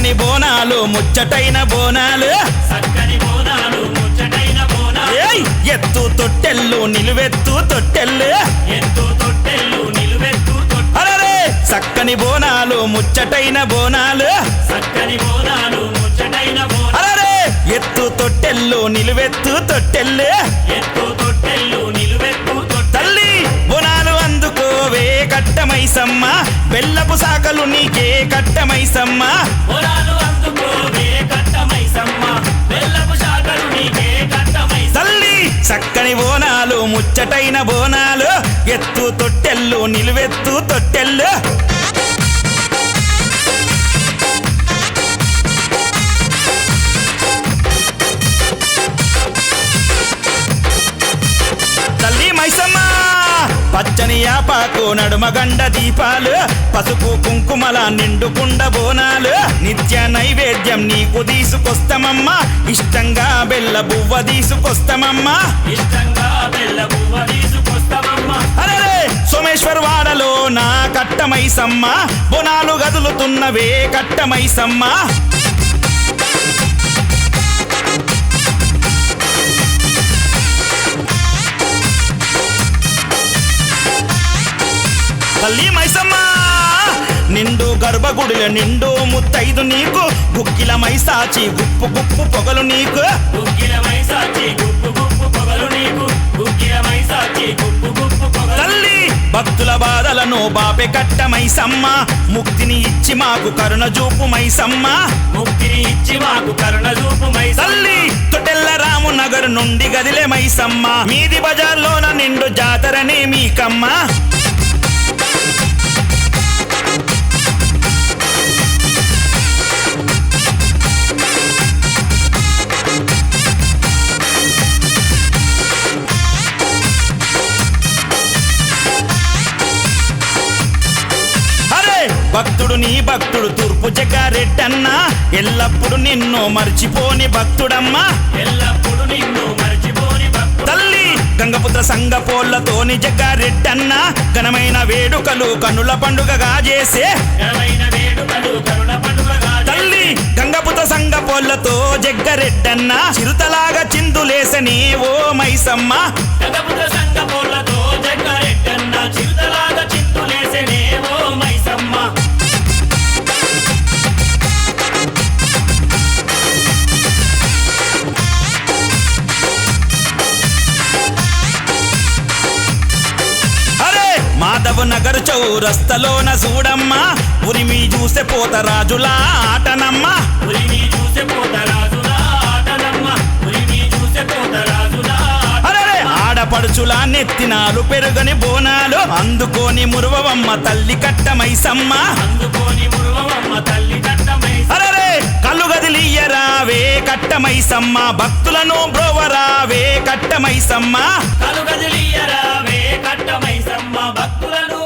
సక్కని బోనాలు ముచ్చటైన బోనాలు ఏయ్ ఎత్తు తొట్టెల్లు నిలువెత్తు తొట్టెల్లు అరే సక్కని బోనాలు ముచ్చటైన బోనాలు అరే ఎత్తు తొట్టెల్లు నిలువెత్తు తొట్టెల్లు తల్లి బోనాలు అందుకోవే కట్టమైసమ్మ బెల్లపు సాకలు నీకే కట్టమైసమ్మ తల్లి చక్కని బోనాలు ముచ్చటైన బోనాలు ఎత్తు తొట్టెల్లు నిలువెత్తు తొట్టెల్లు తల్లి మైసమ్మ పచ్చని యాపాకు నడుమగండ దీపాలు పసుపు కుంకుమల నిండుకుండ బోనాలు నిత్య నైవేద్యం నీకు తీసుకొస్తామమ్మా ఇష్టంగా బెల్ల బువ్వ తీసుకొస్తామమ్మా అరే సోమేశ్వర్ వాడలో నా కట్టమైసమ్మ బోనాలు గదులుతున్నవే కట్టమైసమ్మ తల్లి మైసమ్మ నిండు గర్భగుడిల నిండు ముత్తైదు నీకు గుక్కిల మైసాచి గుప్పు గుప్పు పొగలు నీకు తల్లి భక్తుల బాధలను బాపె కట్ట మైసమ్మ ముక్తిని ఇచ్చి మాకు కరుణ చూపు మైసమ్మ తల్లి తొట్టెల్ల రాము నగర్ నుండి గదిలే మైసమ్మ మీది బజార్లోన నిండు జాతరనే మీకమ్మ భక్తుడు నీ భక్తుడు తూర్పు జగ్గారెడ్డన్న ఎల్లప్పుడు నిన్ను మర్చిపోని భక్తుడమ్మా తల్లి గంగపుత్ర సంగపోళ్లతోని జగ్గారెడ్డన్న ఘనమైన వేడుకలు కనుల పండుగగా చేసే తల్లి గంగపుత్ర సంగపోళ్లతో జగ్గారెడ్డన్న చిరుతలాగా చిందులేసని ఓ మైసమ్మ మాధవ్ నగర్ చౌరస్తలోన చూడమ్మా ఉరిమి చూసే పోత రాజులా ఆటనమ్మా అరే ఆడపడుచులా నెత్తినాలు పెరుగని బోనాలు అందుకోని మురువమ్మ తల్లి కట్టమైసమ్మ అరే కళ్ళు గదిలియ్యరావే కట్టమైసమ్మ భక్తులను బ్రోవరావే కట్టమైసమ్మ భక్తులను